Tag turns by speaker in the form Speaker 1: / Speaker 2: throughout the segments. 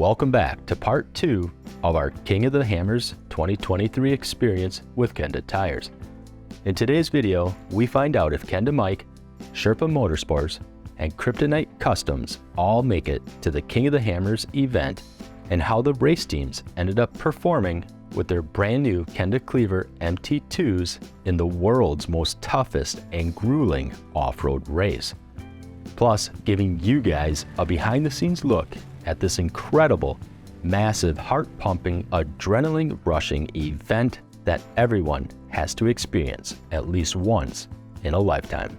Speaker 1: Welcome back to part 2 of our King of the Hammers 2023 experience with Kenda Tires. In today's video, we find out if Kenda Mike, Sherpa Motorsports, and Kryptonite Customs all make it to the King of the Hammers event and how the race teams ended up performing with their brand new Kenda Klever MT2s in the world's most toughest and grueling off-road race. Plus, giving you guys a behind-the-scenes look at this incredible, massive, heart-pumping, adrenaline-rushing event that everyone has to experience at least once in a lifetime.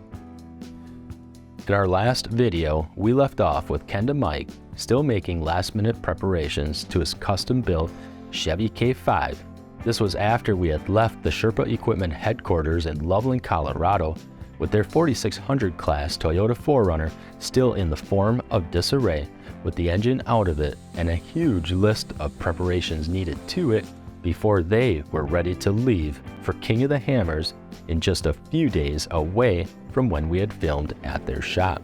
Speaker 1: In our last video, we left off with Kenda Mike still making last-minute preparations to his custom-built Chevy K5. This was after we had left the Sherpa Equipment headquarters in Loveland, Colorado, with their 4600 class Toyota 4Runner still in the form of disarray, with the engine out of it and a huge list of preparations needed to it before they were ready to leave for King of the Hammers in just a few days away from when we had filmed at their shop.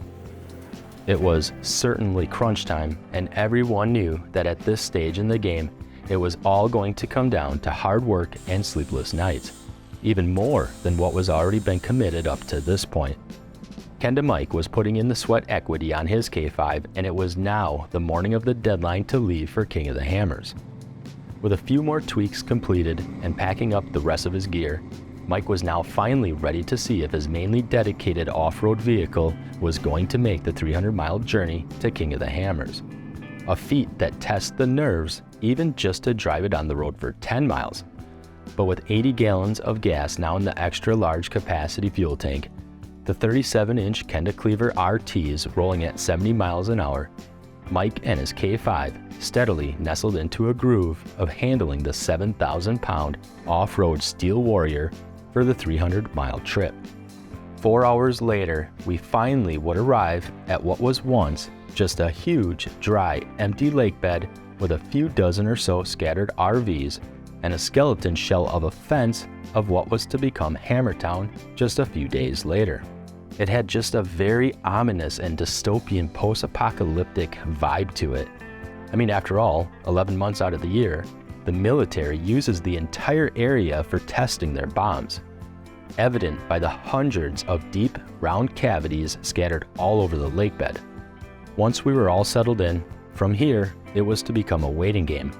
Speaker 1: It was certainly crunch time, and everyone knew that at this stage in the game, it was all going to come down to hard work and sleepless nights, even more than what was already been committed up to this point. Kenda Mike was putting in the sweat equity on his K5, and it was now the morning of the deadline to leave for King of the Hammers. With a few more tweaks completed and packing up the rest of his gear, Mike was now finally ready to see if his mainly dedicated off-road vehicle was going to make the 300-mile journey to King of the Hammers. A feat that tests the nerves even just to drive it on the road for 10 miles. But with 80 gallons of gas now in the extra large capacity fuel tank, the 37-inch Kenda Klever RTs rolling at 70 miles an hour, Mike and his K5 steadily nestled into a groove of handling the 7,000-pound off-road Steel Warrior for the 300-mile trip. 4 hours later, we finally would arrive at what was once just a huge, dry, empty lake bed with a few dozen or so scattered RVs and a skeleton shell of a fence of what was to become Hammertown just a few days later. It had just a very ominous and dystopian post-apocalyptic vibe to it. I mean, after all, 11 months out of the year, the military uses the entire area for testing their bombs, evident by the hundreds of deep, round cavities scattered all over the lake bed. Once we were all settled in, from here, it was to become a waiting game.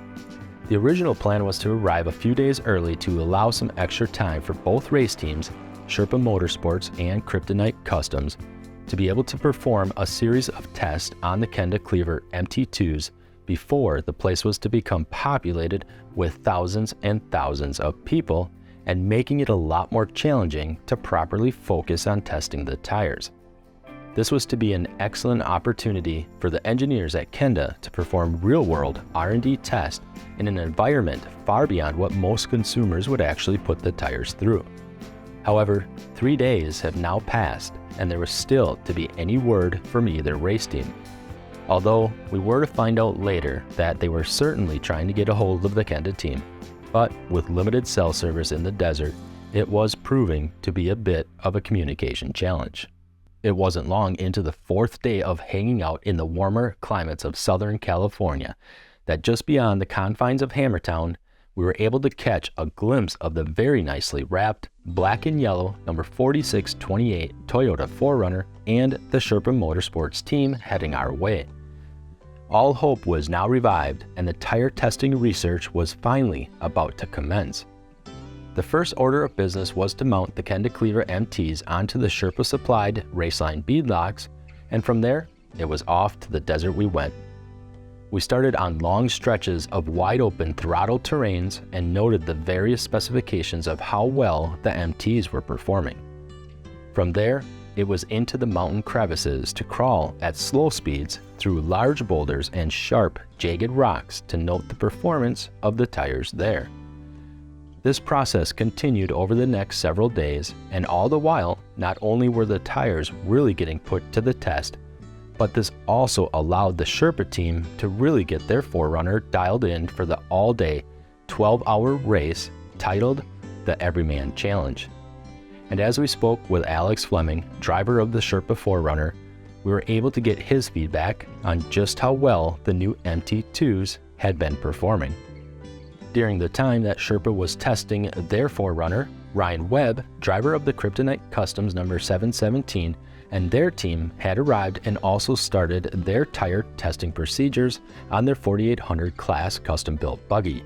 Speaker 1: The original plan was to arrive a few days early to allow some extra time for both race teams, Sherpa Motorsports and Kryptonite Customs, to be able to perform a series of tests on the Kenda Klever MT2s before the place was to become populated with thousands and thousands of people, and making it a lot more challenging to properly focus on testing the tires. This was to be an excellent opportunity for the engineers at Kenda to perform real-world R&D tests in an environment far beyond what most consumers would actually put the tires through. However, 3 days have now passed, and there was still to be any word from either race team. Although we were to find out later that they were certainly trying to get a hold of the Kenda team, but with limited cell service in the desert, it was proving to be a bit of a communication challenge. It wasn't long into the 4th day of hanging out in the warmer climates of Southern California that just beyond the confines of Hammertown, we were able to catch a glimpse of the very nicely wrapped black and yellow number 4628 Toyota 4Runner and the Sherpa Motorsports team heading our way. All hope was now revived, and the tire testing research was finally about to commence. The first order of business was to mount the Kenda Klever MTs onto the Sherpa-supplied Raceline beadlocks, and from there, it was off to the desert we went. We started on long stretches of wide-open throttle terrains and noted the various specifications of how well the MTs were performing. From there, it was into the mountain crevices to crawl at slow speeds through large boulders and sharp, jagged rocks to note the performance of the tires there. This process continued over the next several days, and all the while, not only were the tires really getting put to the test, but this also allowed the Sherpa team to really get their 4Runner dialed in for the all-day, 12-hour race titled the Everyman Challenge. And as we spoke with Alex Fleming, driver of the Sherpa 4Runner, we were able to get his feedback on just how well the new MT2s had been performing. During the time that Sherpa was testing their forerunner, Ryan Webb, driver of the Kryptonite Customs number 717, and their team had arrived and also started their tire testing procedures on their 4800 class custom-built buggy.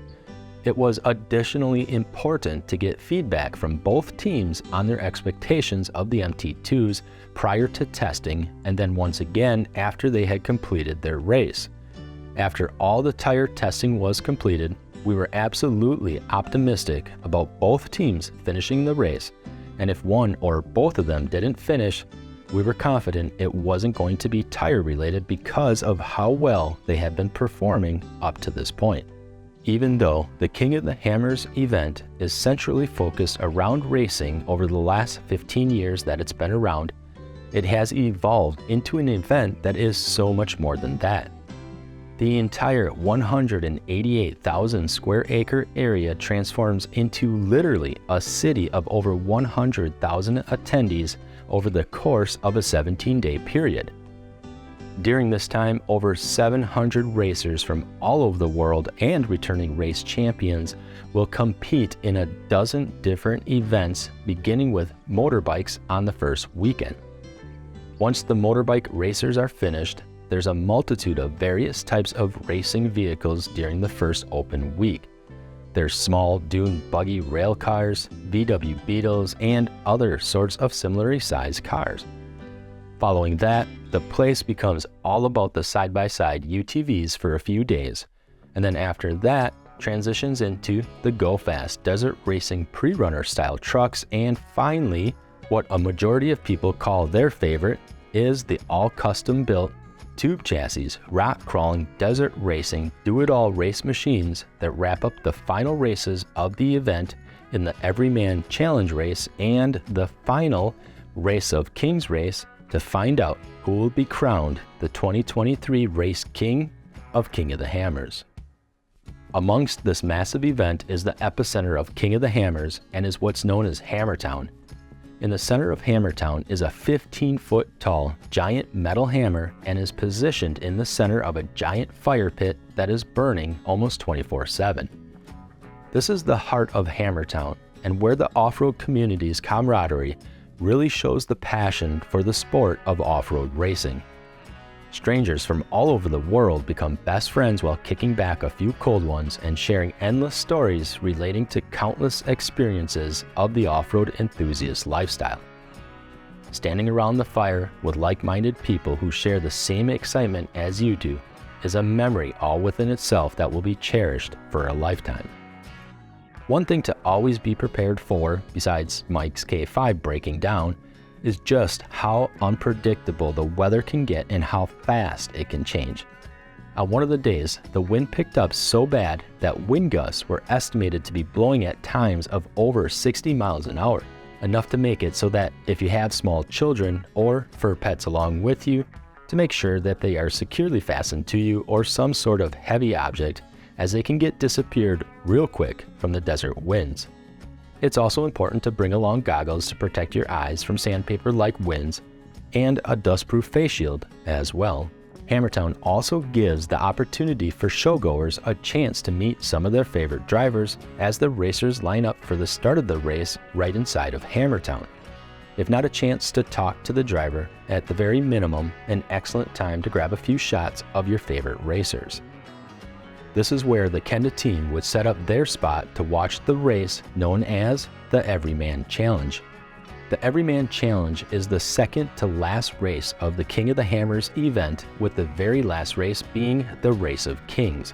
Speaker 1: It was additionally important to get feedback from both teams on their expectations of the MT2s prior to testing, and then once again after they had completed their race. After all the tire testing was completed, we were absolutely optimistic about both teams finishing the race, and if one or both of them didn't finish, we were confident it wasn't going to be tire related because of how well they had been performing up to this point. Even though the King of the Hammers event is centrally focused around racing over the last 15 years that it's been around, it has evolved into an event that is so much more than that. The entire 188,000 square acre area transforms into literally a city of over 100,000 attendees over the course of a 17-day period. During this time, over 700 racers from all over the world and returning race champions will compete in a dozen different events, beginning with motorbikes on the first weekend. Once the motorbike racers are finished, there's a multitude of various types of racing vehicles during the first open week. There's small dune buggy rail cars, VW Beetles, and other sorts of similarly sized cars. Following that, the place becomes all about the side-by-side UTVs for a few days, and then after that transitions into the go-fast desert racing pre-runner style trucks, and finally, what a majority of people call their favorite is the all custom-built tube chassis, rock-crawling, desert racing, do-it-all race machines that wrap up the final races of the event in the Everyman Challenge race and the final Race of Kings race to find out who will be crowned the 2023 Race King of King of the Hammers. Amongst this massive event is the epicenter of King of the Hammers and is what's known as Hammertown. In the center of Hammertown is a 15-foot tall giant metal hammer and is positioned in the center of a giant fire pit that is burning almost 24/7. This is the heart of Hammertown and where the off-road community's camaraderie really shows the passion for the sport of off-road racing. Strangers from all over the world become best friends while kicking back a few cold ones and sharing endless stories relating to countless experiences of the off-road enthusiast lifestyle. Standing around the fire with like-minded people who share the same excitement as you do is a memory all within itself that will be cherished for a lifetime. One thing to always be prepared for, besides Mike's K5 breaking down, is just how unpredictable the weather can get and how fast it can change. On one of the days, the wind picked up so bad that wind gusts were estimated to be blowing at times of over 60 miles an hour, enough to make it so that if you have small children or fur pets along with you, to make sure that they are securely fastened to you or some sort of heavy object, as they can get disappeared real quick from the desert winds. It's also important to bring along goggles to protect your eyes from sandpaper-like winds and a dustproof face shield as well. Hammertown also gives the opportunity for showgoers a chance to meet some of their favorite drivers as the racers line up for the start of the race right inside of Hammertown. If not a chance to talk to the driver, at the very minimum, an excellent time to grab a few shots of your favorite racers. This is where the Kenda team would set up their spot to watch the race known as the Everyman Challenge. The Everyman Challenge is the second to last race of the King of the Hammers event, with the very last race being the Race of Kings.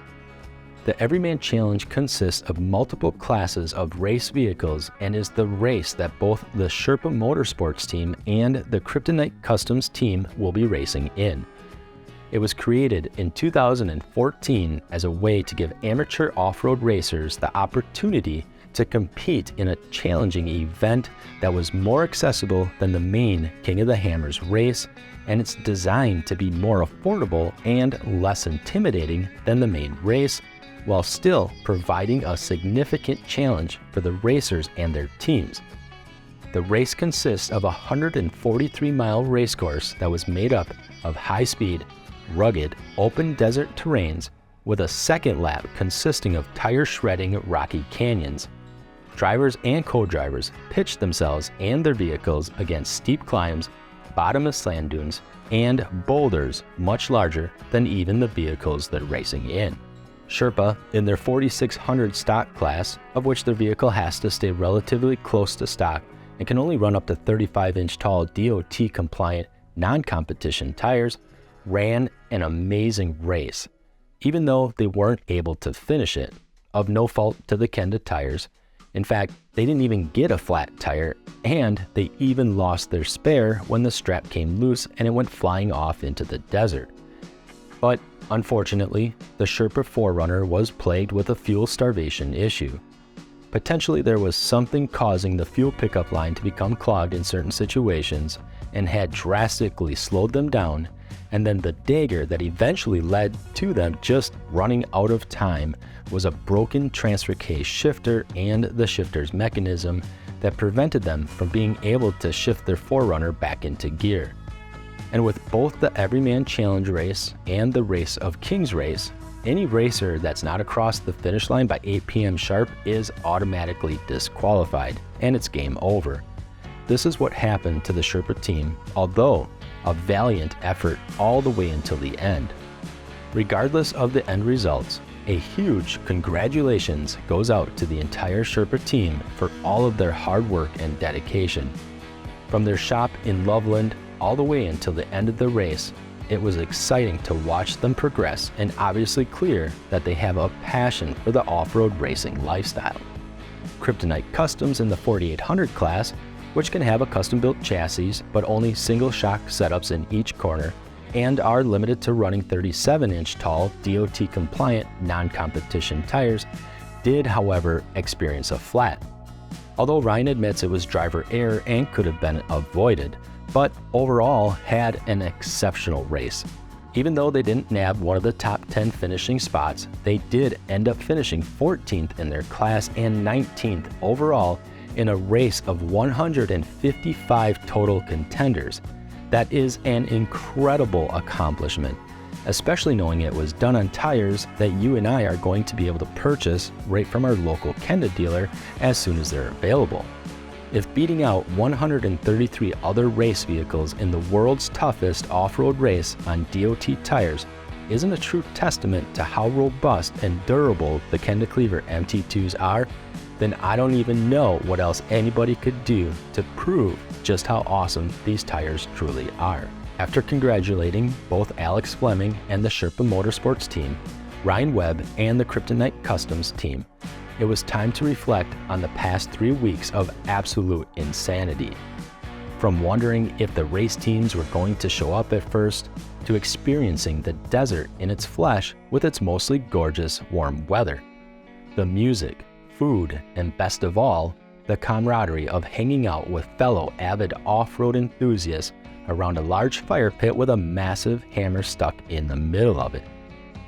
Speaker 1: The Everyman Challenge consists of multiple classes of race vehicles and is the race that both the Sherpa Motorsports team and the Kryptonite Customs team will be racing in. It was created in 2014 as a way to give amateur off-road racers the opportunity to compete in a challenging event that was more accessible than the main King of the Hammers race, and it's designed to be more affordable and less intimidating than the main race, while still providing a significant challenge for the racers and their teams. The race consists of a 143-mile racecourse that was made up of high-speed, rugged, open desert terrains with a second lap consisting of tire-shredding rocky canyons. Drivers and co-drivers pitched themselves and their vehicles against steep climbs, bottomless sand dunes, and boulders much larger than even the vehicles they're racing in. Sherpa, in their 4600 stock class, of which their vehicle has to stay relatively close to stock and can only run up to 35-inch tall DOT-compliant non-competition tires, ran an amazing race, even though they weren't able to finish it, of no fault to the Kenda tires. In fact, they didn't even get a flat tire, and they even lost their spare when the strap came loose and it went flying off into the desert. But unfortunately, the Sherpa 4Runner was plagued with a fuel starvation issue. Potentially there was something causing the fuel pickup line to become clogged in certain situations and had drastically slowed them down, and then the dagger that eventually led to them just running out of time was a broken transfer case shifter and the shifter's mechanism that prevented them from being able to shift their 4Runner back into gear. And with both the Everyman Challenge race and the Race of Kings race, any racer that's not across the finish line by 8 p.m. sharp is automatically disqualified, and it's game over. This is what happened to the Sherpa team, although a valiant effort all the way until the end. Regardless of the end results, a huge congratulations goes out to the entire Sherpa team for all of their hard work and dedication. From their shop in Loveland all the way until the end of the race, it was exciting to watch them progress and obviously clear that they have a passion for the off-road racing lifestyle. Kryptonite Customs in the 4800 class, which can have a custom-built chassis but only single shock setups in each corner, and are limited to running 37-inch tall DOT-compliant non-competition tires, did however experience a flat. Although Ryan admits it was driver error and could have been avoided, but overall had an exceptional race. Even though they didn't nab one of the top 10 finishing spots, they did end up finishing 14th in their class and 19th overall in a race of 155 total contenders. That is an incredible accomplishment, especially knowing it was done on tires that you and I are going to be able to purchase right from our local Kenda dealer as soon as they're available. If beating out 133 other race vehicles in the world's toughest off-road race on DOT tires isn't a true testament to how robust and durable the Kenda Klever MT2s are, then I don't even know what else anybody could do to prove just how awesome these tires truly are. After congratulating both Alex Fleming and the Sherpa Motorsports team, Ryan Webb and the Kryptonite Customs team, it was time to reflect on the past 3 weeks of absolute insanity. From wondering if the race teams were going to show up at first, to experiencing the desert in its flesh with its mostly gorgeous warm weather. The music, food, and best of all, the camaraderie of hanging out with fellow avid off-road enthusiasts around a large fire pit with a massive hammer stuck in the middle of it.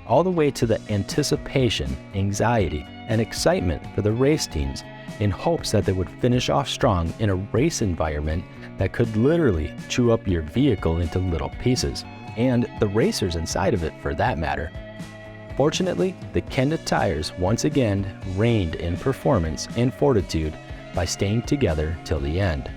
Speaker 1: All the way to the anticipation, anxiety, and excitement for the race teams in hopes that they would finish off strong in a race environment that could literally chew up your vehicle into little pieces, and the racers inside of it for that matter. Fortunately, the Kenda tires once again reigned in performance and fortitude by staying together till the end.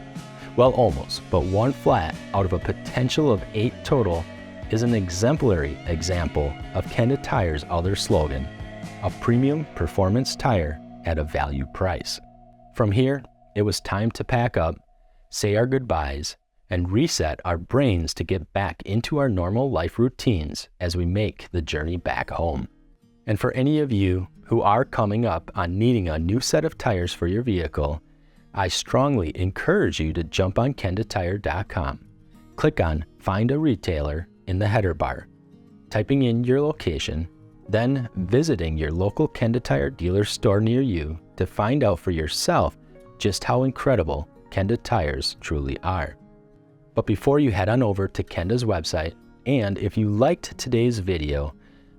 Speaker 1: Well, almost, but one flat out of a potential of 8 total is an exemplary example of Kenda Tires' other slogan, a premium performance tire at a value price. From here, it was time to pack up, say our goodbyes, and reset our brains to get back into our normal life routines as we make the journey back home. And for any of you who are coming up on needing a new set of tires for your vehicle, I strongly encourage you to jump on kendatire.com. Click on Find a Retailer in the header bar, typing in your location, then visiting your local Kenda Tire dealer store near you to find out for yourself just how incredible Kenda Tires truly are. But before you head on over to Kenda's website, and if you liked today's video,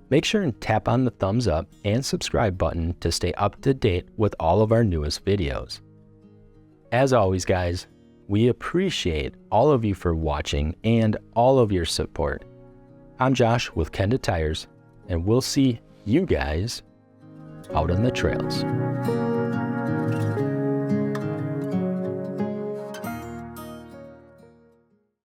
Speaker 1: make sure and tap on the thumbs up and subscribe button to stay up to date with all of our newest videos. As always, guys, we appreciate all of you for watching and all of your support. I'm Josh with Kenda Tires, and we'll see you guys out on the trails.